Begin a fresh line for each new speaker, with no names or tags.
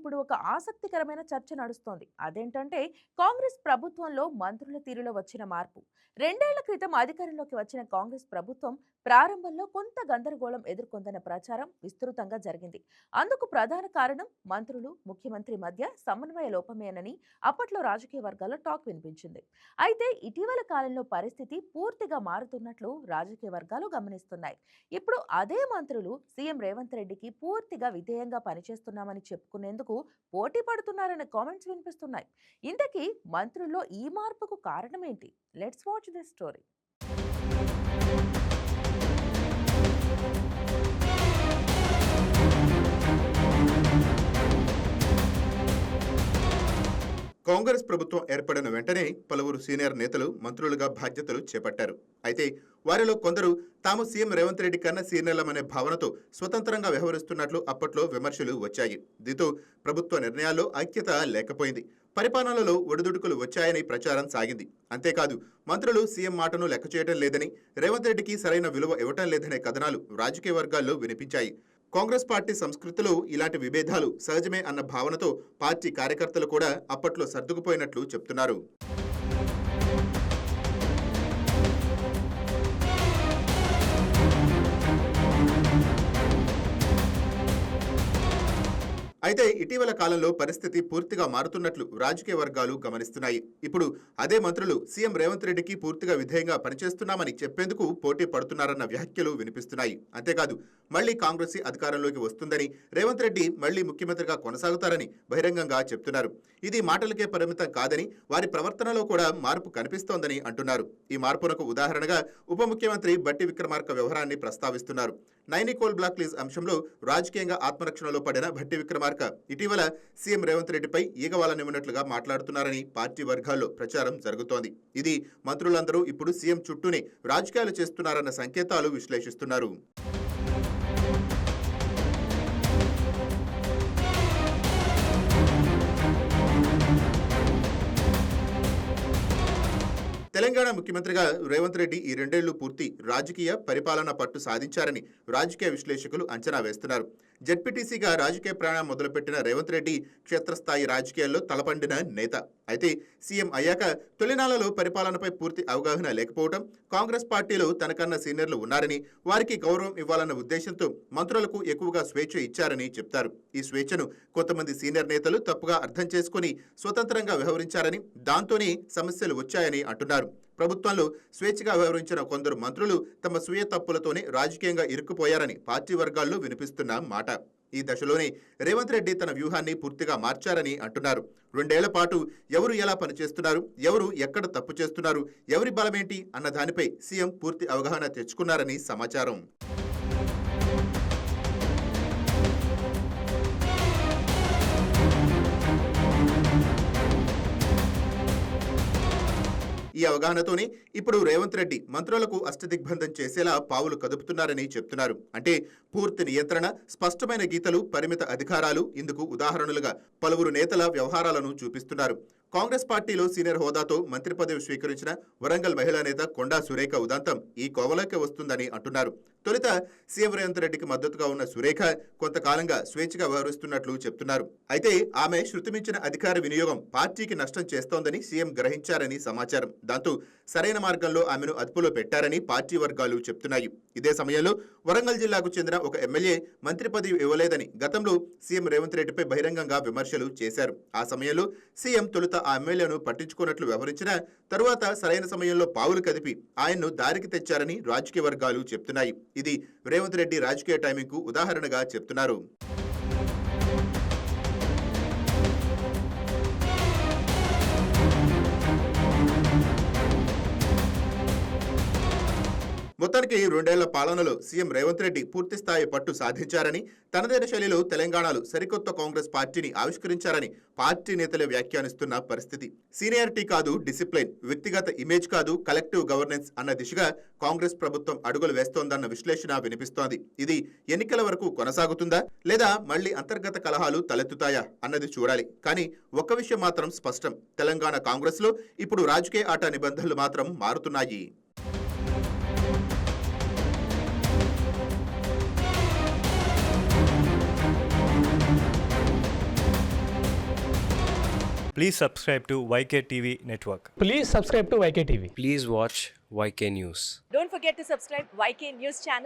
ఇప్పుడు ఒక ఆసక్తికరమైన చర్చ నడుస్తోంది. అదేంటంటే కాంగ్రెస్ ప్రభుత్వంలో మంత్రుల తీరులో వచ్చిన మార్పు. 2 ఏళ్ల క్రితం అధికారంలోకి వచ్చిన కాంగ్రెస్ ప్రభుత్వం ప్రారంభంలో కొంత గందరగోళం ఎదుర్కొందన్న ప్రచారం విస్తృతంగా జరిగింది. అందుకు ప్రధాన కారణం మంత్రులు, ముఖ్యమంత్రి మధ్య సమన్వయ లోపమేనని అప్పట్లో రాజకీయ వర్గాల్లో టాక్ వినిపించింది. అయితే ఇటీవల కాలంలో పరిస్థితి పూర్తిగా మారుతున్నట్లు రాజకీయ వర్గాలు గమనిస్తున్నాయి. ఇప్పుడు అదే మంత్రులు సీఎం రేవంత్ రెడ్డికి పూర్తిగా విధేయంగా పనిచేస్తున్నామని చెప్పుకునేందుకు పోటీ పడుతున్నారనే కామెంట్స్ వినిపిస్తున్నాయి. ఇంతకీ మంత్రుల్లో ఈ మార్పుకు కారణమేంటి? Let's watch this story.
Congress ప్రభుత్వం ఏర్పడిన వెంటనే పలువురు సీనియర్ నేతలు మంత్రులుగా బాధ్యతలు చేపట్టారు. అయితే వారిలో కొందరు తాము సీఎం రేవంత్ రెడ్డి కన్నా సీనియర్లమనే భావనతో స్వతంత్రంగా వ్యవహరిస్తున్నట్లు అప్పట్లో విమర్శలు వచ్చాయి. దీంతో ప్రభుత్వ నిర్ణయాల్లో ఐక్యత లేకపోయింది. పరిపాలనలో ఒడిదుడుకులు వచ్చాయని ప్రచారం సాగింది. అంతేకాదు మంత్రులు సీఎం మాటను లెక్క చేయడం లేదని, రేవంత్ రెడ్డికి సరైన విలువ ఇవ్వటం లేదనే కథనాలు రాజకీయ వర్గాల్లో వినిపించాయి. కాంగ్రెస్ పార్టీ సంస్కృతిలో ఇలాంటి విభేదాలు సహజమే అన్న భావనతో పార్టీ కార్యకర్తలు కూడా అప్పట్లో సర్దుకుపోయినట్లు చెప్తున్నారు. అయితే ఇటీవల కాలంలో పరిస్థితి పూర్తిగా మారుతున్నట్లు రాజకీయ వర్గాలు గమనిస్తున్నాయి. ఇప్పుడు అదే మంత్రులు సీఎం రేవంత్ రెడ్డికి పూర్తిగా విధేయంగా పనిచేస్తున్నామని చెప్పేందుకు పోటీ పడుతున్నారన్న వ్యాఖ్యలు వినిపిస్తున్నాయి. అంతేకాదు మళ్లీ కాంగ్రెస్ అధికారంలోకి వస్తుందని, రేవంత్ రెడ్డి మళ్లీ ముఖ్యమంత్రిగా కొనసాగుతారని బహిరంగంగా చెప్తున్నారు. ఇది మాటలకే పరిమితం కాదని, వారి ప్రవర్తనలో కూడా మార్పు కనిపిస్తోందని అంటున్నారు. ఈ మార్పునకు ఉదాహరణగా ఉప ముఖ్యమంత్రి బట్టి విక్రమార్క వ్యవహారాన్ని ప్రస్తావిస్తున్నారు. నైనికోల్ బ్లాక్ లీజ్ అంశంలో రాజకీయంగా ఆత్మరక్షణలో పడిన భట్టి విక్రమార్క ఇటీవల సీఎం రేవంత్ రెడ్డిపై ఈగవాలనివ్వనట్లుగా మాట్లాడుతున్నారని పార్టీ వర్గాల్లో ప్రచారం జరుగుతోంది. ఇది మంత్రులందరూ ఇప్పుడు సీఎం చుట్టూనే రాజకీయాలు చేస్తున్నారన్న సంకేతాలు విశ్లేషిస్తున్నారు. తెలంగాణ ముఖ్యమంత్రిగా రేవంత్ రెడ్డి ఈ 2 ఏళ్లు పూర్తి రాజకీయ పరిపాలన పట్టు సాధించారని రాజకీయ విశ్లేషకులు అంచనా వేస్తున్నారు. జెడ్పీటీసీగా రాజకీయ ప్రయాణం మొదలుపెట్టిన రేవంత్ రెడ్డి క్షేత్రస్థాయి రాజకీయాల్లో తలపండిన నేత. అయితే సీఎం అయ్యాక తొలినాళ్లలో పరిపాలనపై పూర్తి అవగాహన లేకపోవడం, కాంగ్రెస్ పార్టీలో తనకన్నా సీనియర్లు ఉన్నారని, వారికి గౌరవం ఇవ్వాలన్న ఉద్దేశంతో మంత్రులకు ఎక్కువగా స్వేచ్ఛ ఇచ్చారని చెప్తారు. ఈ స్వేచ్ఛను కొంతమంది సీనియర్ నేతలు తప్పుగా అర్థం చేసుకుని స్వతంత్రంగా వ్యవహరించారని, దాంతోనే సమస్యలు వచ్చాయని అంటున్నారు. ప్రభుత్వంలో స్వేచ్ఛగా వ్యవహరించిన కొందరు మంత్రులు తమ స్వీయ తప్పులతోనే రాజకీయంగా ఇరుక్కుపోయారని పార్టీ వర్గాల్లో వినిపిస్తున్న మాట. ఈ దశలోనే రేవంత్ రెడ్డి తన వ్యూహాన్ని పూర్తిగా మార్చారని అంటున్నారు. 2 ఏళ్ల పాటు ఎవరు ఎలా పనిచేస్తున్నారు, ఎవరు ఎక్కడ తప్పు చేస్తున్నారు, ఎవరి బలమేంటి అన్న దానిపై సీఎం పూర్తి అవగాహన తెచ్చుకున్నారని సమాచారం. ఈ అవగాహనతోనే ఇప్పుడు రేవంత్ రెడ్డి మంత్రులకు అష్టదిగ్బంధం చేసేలా పావులు కదుపుతున్నారని చెప్తున్నారు. అంటే పూర్తి నియంత్రణ, స్పష్టమైన గీతలు, పరిమిత అధికారాలు ఇందుకు ఉదాహరణలుగా పలువురు నేతల వ్యవహారాలను చూపిస్తున్నారు. కాంగ్రెస్ పార్టీలో సీనియర్ హోదాతో మంత్రి పదవి స్వీకరించిన వరంగల్ మహిళా నేత కొండా సురేఖ ఉదంతం ఈ కోవలోకి వస్తుందని అంటున్నారు. తొలుత సీఎం రేవంత్ రెడ్డికి మద్దతుగా ఉన్న సురేఖ కొంతకాలంగా స్వేచ్ఛగా వ్యవహరిస్తున్నట్లు చెప్తున్నారు. అయితే ఆమె శృతిమించిన అధికార వినియోగం పార్టీకి నష్టం చేస్తోందని సీఎం గ్రహించారని సమాచారం. దాంతో సరైన మార్గంలో ఆమెను అదుపులో పెట్టారని పార్టీ వర్గాలు చెప్తున్నాయి. ఇదే సమయంలో వరంగల్ జిల్లాకు చెందిన ఒక ఎమ్మెల్యే మంత్రి పదవి ఇవ్వలేదని గతంలో సీఎం రేవంత్ రెడ్డిపై బహిరంగంగా విమర్శలు చేశారు. ఆ సమయంలో సీఎం తొలుత ఆ ఎమ్మెల్యేను పట్టించుకున్నట్లు వ్యవహరించినా తరువాత సరైన సమయంలో పావులు కదిపి ఆయన్ను దారికి తెచ్చారని రాజకీయ వర్గాలు చెప్తున్నాయి. ఇది రేవంత్ రెడ్డి రాజకీయ టైమింగ్ కు ఉదాహరణగా చెప్తున్నారు. మొత్తానికి 2 ఏళ్ల పాలనలో సీఎం రేవంత్ రెడ్డి పూర్తిస్థాయి పట్టు సాధించారని, తనదైన శైలిలో తెలంగాణలో సరికొత్త కాంగ్రెస్ పార్టీని ఆవిష్కరించారని పార్టీ నేతలే వ్యాఖ్యానిస్తున్న పరిస్థితి. సీనియారిటీ కాదు డిసిప్లిన్, వ్యక్తిగత ఇమేజ్ కాదు కలెక్టివ్ గవర్నెన్స్ అన్న దిశగా కాంగ్రెస్ ప్రభుత్వం అడుగులు వేస్తోందన్న విశ్లేషణ వినిపిస్తోంది. ఇది ఎన్నికల వరకు కొనసాగుతుందా, లేదా మళ్లీ అంతర్గత కలహాలు తలెత్తుతాయా అన్నది చూడాలి. కానీ ఒక్క విషయం మాత్రం స్పష్టం, తెలంగాణ కాంగ్రెస్ లో ఇప్పుడు రాజకీయ ఆట నిబంధనలు మాత్రం మారుతున్నాయి.
Please subscribe to YK TV Network.
Please subscribe to YK TV.
Please watch YK News.
Don't forget to subscribe YK News channel